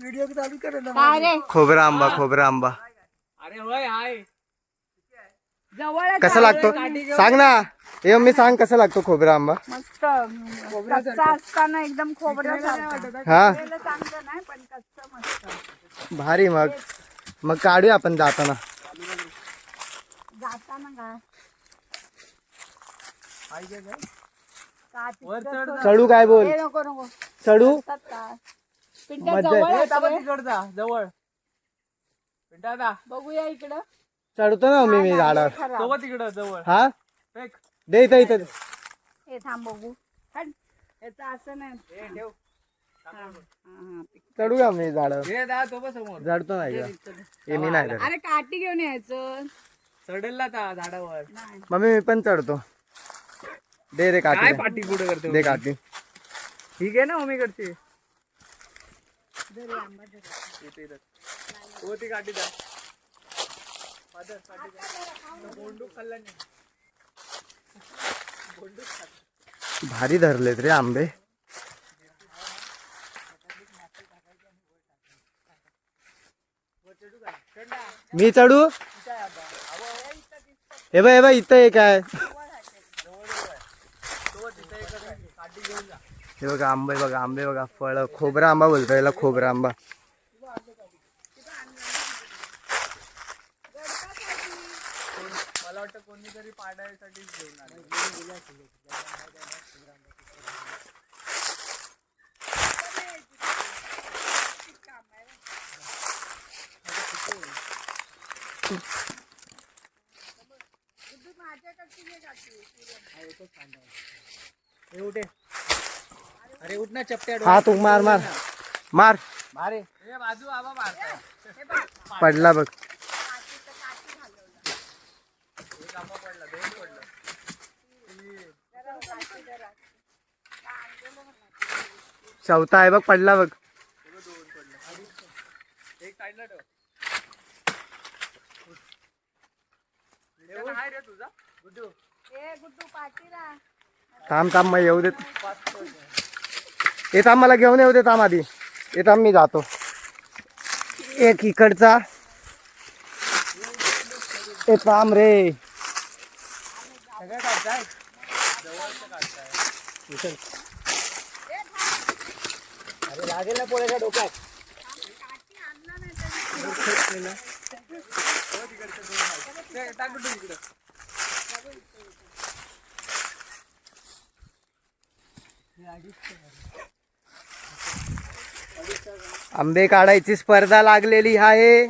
Video चालू कर ना. खोबरा आंबा खोबरा आंबा. अरे होय हाय. कसा लागतो सांग ना. हे मी सांग कसा लागतो खोबरा आंबा. मस्त कच्चा असताना एकदम खोबऱ्यासारखा. हा चांगलं नाही पण कच्चा मस्त भारी. मग काढूया आपण जाताना. जाताना चढू काय बोल. नको नको चढू तिकडचा जवळ पिंटा बघूया इकडं. चढतो ना मी झाडावर. सोबत तिकडं जवळ. हा दे इथं. हे थांब बघू. याचं असं नाही. चढूया मी झाडावर. समोर चढतो नाही हे मी नाही अरे काठी घेऊन यायचं. चढेल ना झाडावर. मम्मी मी पण चढतो. दे रे काठी. काय पाठी पुढे करते. दे काठी. ठीक आहे ना मम्मीकडची. हो ती काठी द्या. भारी धरलेत रे आंबे. मी चढू. हे बघ इथं एक आहे. हे बघा आंबे बघा आंबे बघा फळ. खोबरा आंबा बोलतो याला खोबरा आंबा. मला वाटतं कोणीतरी पाडायसाठी घेऊन आलं. अरे उठ ना चपट्या. हा तू मार मार मार. मारे बाजू बाबा मारता. पडला बघ. चौथा आहे बघ पडला बघ. एक साईडला ठेव. रे तुझा गुड्डू. गुड्डू पाठीला. थांब मग येऊ देत. हे थांब मला घेऊन येऊ दे. थांब आधी. हे थांब मी जातो. एक इकडचा. हे थांब रे. सगळं काढताय जवळचं काढताय. अरे लागेल ना पोळ्याच्या डोक्यात. आंबे काढायची स्पर्धा लागलेली आहे.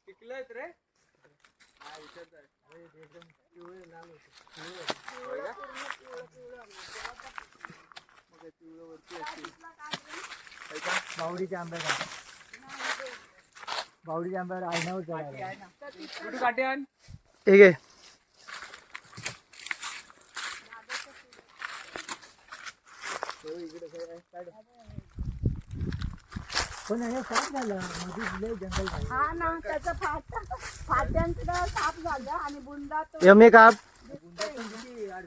पिकलेत रे. बावडीच्या आंब्यावर. बावडीच्या आंब्यावर कुठे काटे आण. ठीक आहे. हा ना त्याचं फाट्यांचं साफ झालं आणि बुंदात यमे काप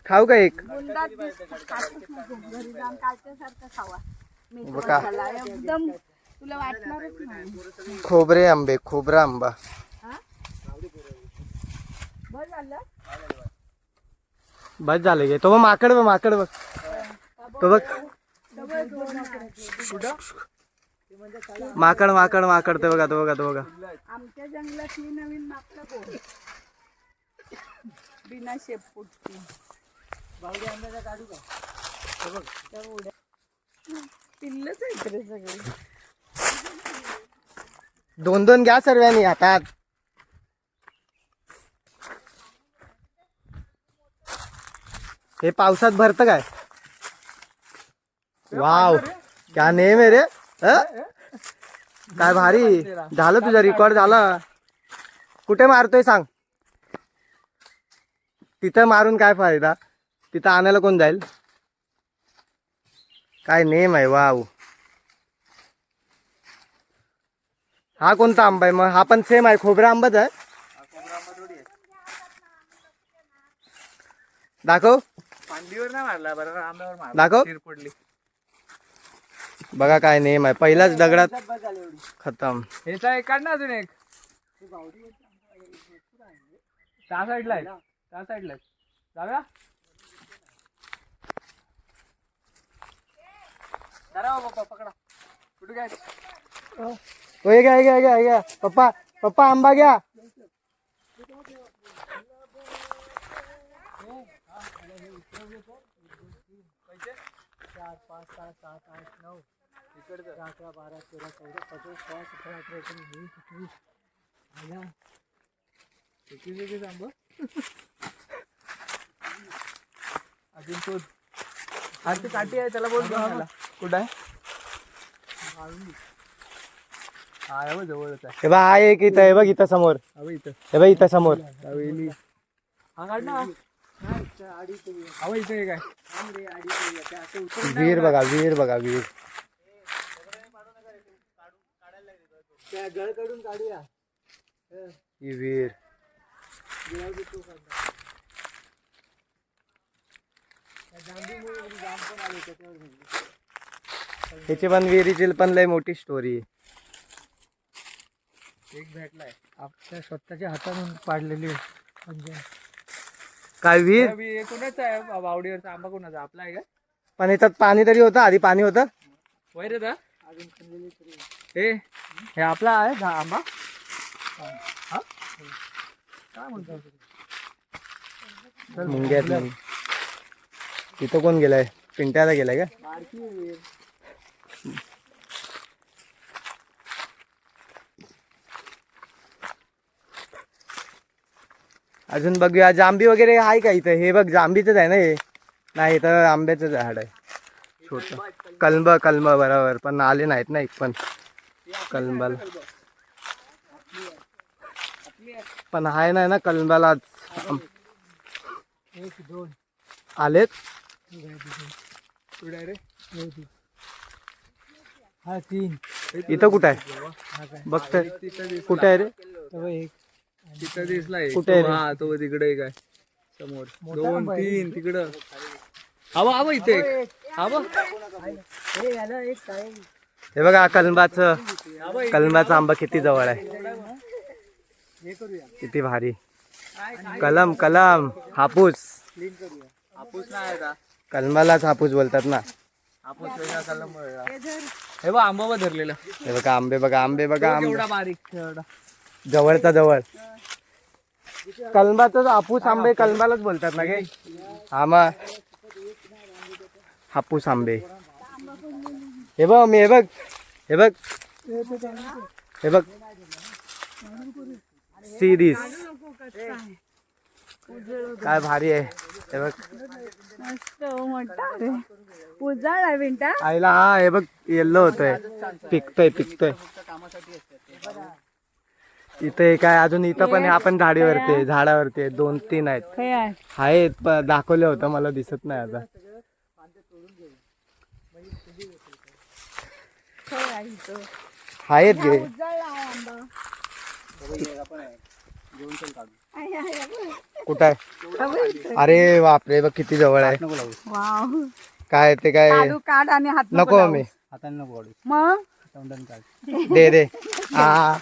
खाऊ का एक. बुंदात घरी जाऊन कालच्यासारखं खावा. बघा. एकदम तुला वाटणारच नाही. खोबरे आंबे खोबरा आंबा. बरं झालं. बस झालं गे. तो बघ माकड बघ माकड बघ. तो बघ माकड माकड माकड. ते बघा तो बघा तो बघा. आमच्या जंगलात ही नवीन माकडं कोण. बिना शेपूटची. बावडी आंब्याचा काढू का. पिल्लच आहेत रे सगळे. दोन दोन घ्या सर्वांनी हातात. हे पावसात भरतं काय. वाव क्या नेम आहे रे. काय भारी झालं तुझा रेकॉर्ड झाला. कुठे मारतोय सांग. तिथं मारून काय फायदा. तिथं आणायला कोण जाईल. काय नेम आहे. वाव हा कोणता आंबा आहे मग? हा पण सेम आहे, खोबरा आंबाच आहे. दाखव फांदीवर नाही मारला बरं, आंब्यावर मारला. दाखव. तीर पडली. बघा काय नेम आहे, पहिल्याच दगडात खतम. ह्याचा एक काढ ना अजून एक. त्या साईडला आहे, त्या साईडला आहे. जाऊया. धरा हो पप्पा, पकडा. कुठे काय? हे घ्या, हे घ्या, हे घ्या, हे घ्या. पप्पा पप्पा आंबा घ्या. पैसे 4, 5, 6, 7, 8, 9. इकडचं 11, 12, 13, 14, 15, 16, 17, 18, 19, 20, 21. आला. किती आंबा? अजून शोध. आरती काठी आहे, त्याला बोल घेऊन यायला. कुठं आहे? हा हे बघ, जवळच आहे. हे बघ हा एक इथं, हे बघ इथं समोर, अबे इथं. हे बघ इथं समोर. हवेली. हा काढ ना. अहो इथं एक आहे. वीर बघा, वीर बघा, वीर. त्या गळ कडून काढूया. ही वीर. ह्याची पण विहिरीची पण लय मोठी स्टोरी आहे. एक भेटलाय आपल्या स्वतःच्या हातातून पाडलेली. काय वीर? कुणाचा आहे? बावडीवरचा आंबा कुणाचा? आपला आहे का? पण याच्यात पाणी तरी होतं, आधी पाणी होतं. वैर दा हे आपला आहे आंबा. हा काय म्हणतो? मुंग्यात नाही. तिथं कोण गेलाय? पिंट्याला गेलाय का? अजून बघूया जांबी वगैरे आहे का इथं? हे बघ जांबीच आहे ना हे. नाही तर आंब्याचं झाड आहे छोट. कलंब कलंब बरोबर, पण आले नाहीत ना एक पण कलंबाला. पण आहे नाही ना कलंबाला. 1, 2 आलेत. कुठे रे? हा 3. इथं कुठं आहे? बघ तर कुठं आहे रे? तिथं दिसलाय. कुठे आहे रे? हा तो तिकडे एक आहे समोर. 2, 3 तिकडं. हवा हवा इथे एक. हवा. हे बघा कलंबाचा आंबा किती जवळ आहे, किती भारी. कलम कलम हापूस. हापूस नाही का? कलंबालाच हापूस बोलतात ना. हापूस वेगळा, कलम वेगळा. हे बघ आंबा धरलेला. हे बघा आंबे, बघा आंबे, बघा आंबे. एवढा बारीक एवढा. जवळचा जवळ. कलंबाचा हापूस आंबे कलंबालाच बोलतात ना गे. हा मग हापूस आंबे. हे बघ मी, हे बघ, हे बघ, हे बघ. See this. काय भारी आहे. हे बघ मस्त मोठा उजाळ आहे बिंटा. आईला. हा हे बघ येल्लो होतोय, पिकतोय पिकतोय. इथे काय अजून इथं पण आपण झाडीवरती, झाडावरती 2-3 आहेत. आहेत दाखवलं होतं मला, दिसत नाही आता. आहेत गे. कुठं आहे? अरे बापरे बघ किती जवळ आहे. वाव. काय ते काय काढ आणि हात नको मी. हाताने नको काढू. मग तोंडाने काढ. दे दे. हा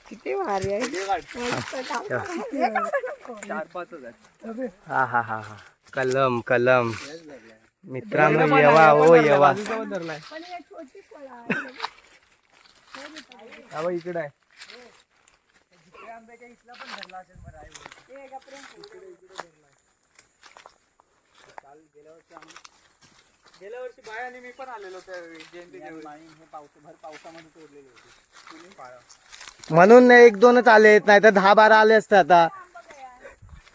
किती भारी आहे. 4-5 आहेत. हा हा हा हा. कलम कलम मित्रांनो, येवा ओ येवा. धरलाय. हवा इकडे आहे. गेल्या वर्षी बाय आणि मी पण आलेलो त्या जयंती भर पावसामध्ये तोडलेले होते. म्हणून 1-2च आलेत, नाही तर 10-12 आले असते आता.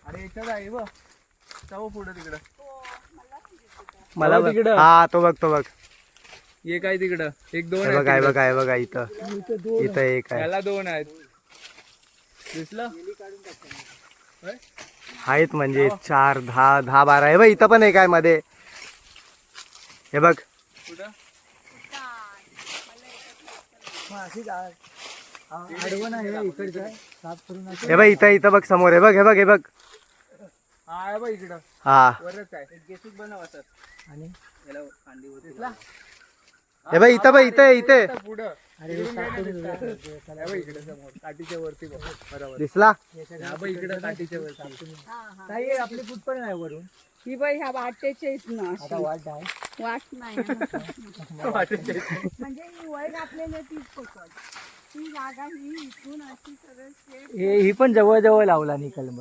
अरे याच्यात आहे बघ, जाऊ पुढे तिकडं. मला हो, तिकडं. हा तो बघ, तो बघ. ये काय तिकडं 1-2 हे बघा, हे बघा, हे बघा इथं. इथं एक आहे. त्याला 2 आहेत. दिसलं? आहेत म्हणजे 4, 10, 12. हे बघ इथं पण एक आहे मध्ये. हे बघ कुठं? आडवण आहे इकडचं साफ करून हे बघ इथं इथं बघ समोर, हे बघ हे बघ हे बघ. हा बघ इकडं हा वरच आहे एक गेसिक बनव असं आणि याला कांडी होती हे बघ इथं बघ इथे इथे पुढं अरे इकडे समोर काठीच्या वरती बघ बरोबर दिसला. हा बघ इकडे काठीच्या वरती ताई आपली फूट पण नाही वरून ही बाई ह्या वाटेचे ना आता वाट आहे वाट नाही म्हणजे ही वय घातलेली तीच पकड ती जागा ही इथून अशी सरळ straight ही पण जवळ जवळ लावला नि कलम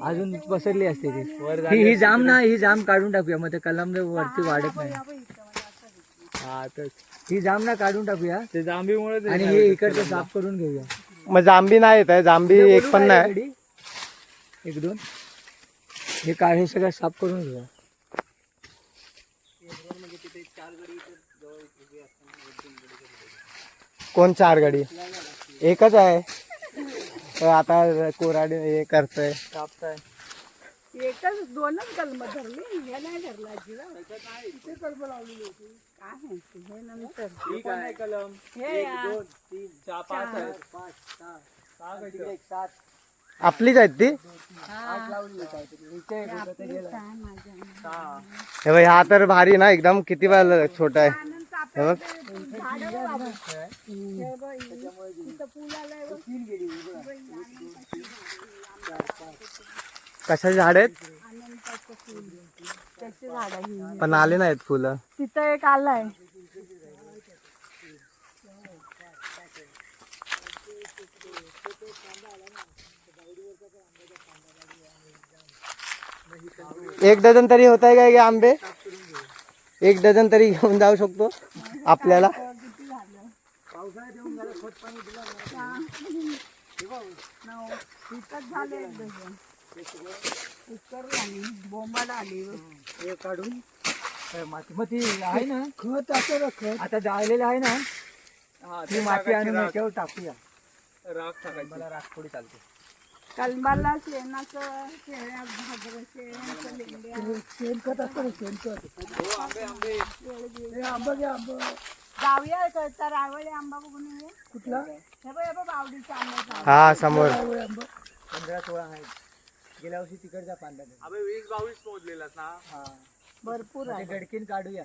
अजून पसरली असते ती ही जाम ना ही जाम काढून टाकूया मग ते कलम वरती वाढत नाही या बाई इथं मला असं दिसलं. हा तर ही जाम ना काढून टाकूया ते जांभीमुळे आणि हे इकडचं साफ करून घेऊया मग जांभी नाही येत आहे, जांभी एक पण नाही. रेडी? एक दोन हे काय हे सगळं साफ करून घेऊया कोण 4 गाडी एकच आहे. तर आता कोराडे हे करतोय. कापताय एकच दोनच कलम धरली हे नाही धरला इथे कलम लावलेली होती काय माहिती हे नंतर ठीक आहे कलम हे या. 1 2 3 4 5 आहे 5 6 7 7 आपलीच आहेत ती. हा. लावली काहीतरी इथे हे कुठं ते आपलीच गेलं. आहे माझ्या. हा. हे बघ हा तर भारी ना एकदम, किती वेळ छोटा आहे. आनंद हे बघ चाफ्याचं झाडं बघ बाबा. हे बघ, इथं पूल आलाय बघ. कशाचे झाड आहेत आनंदाचं फुल त्याची झाडं ही पण आले नाहीत फुलं. तिथं एक आलाय एक डझन तरी होत आहे काय आंबे? 1 डझन तरी घेऊन जाऊ शकतो आपल्याला. किती झालं पावसाळ्यात येऊन झालं खत पाणी दिलं इथंच झालं एक डझन उतरलं आणि बोंबाला आली बघ. हे काढून माती मग ती आहे ना खत आता जाळलेलं आहे ना ती माती आणून याच्यावर टाकूया. राख टाकायची मला राख थोडी चालते. कलबाला शेणाचं शेळ्या भाजरं शेणाचं लेंड्या शेणखत असतं ना शेणखत आंबा घ्या आंबा जाऊया तर रावळे आंबा बघून येऊया. कुठला हे बघ बावडीचा आंबा हा समोर. 15-16 आहेत. गेल्या वर्षी तिकडचा पांढरा 20-22 मोजलेला ना. हा भरपूर आहे गडकीन काढूया.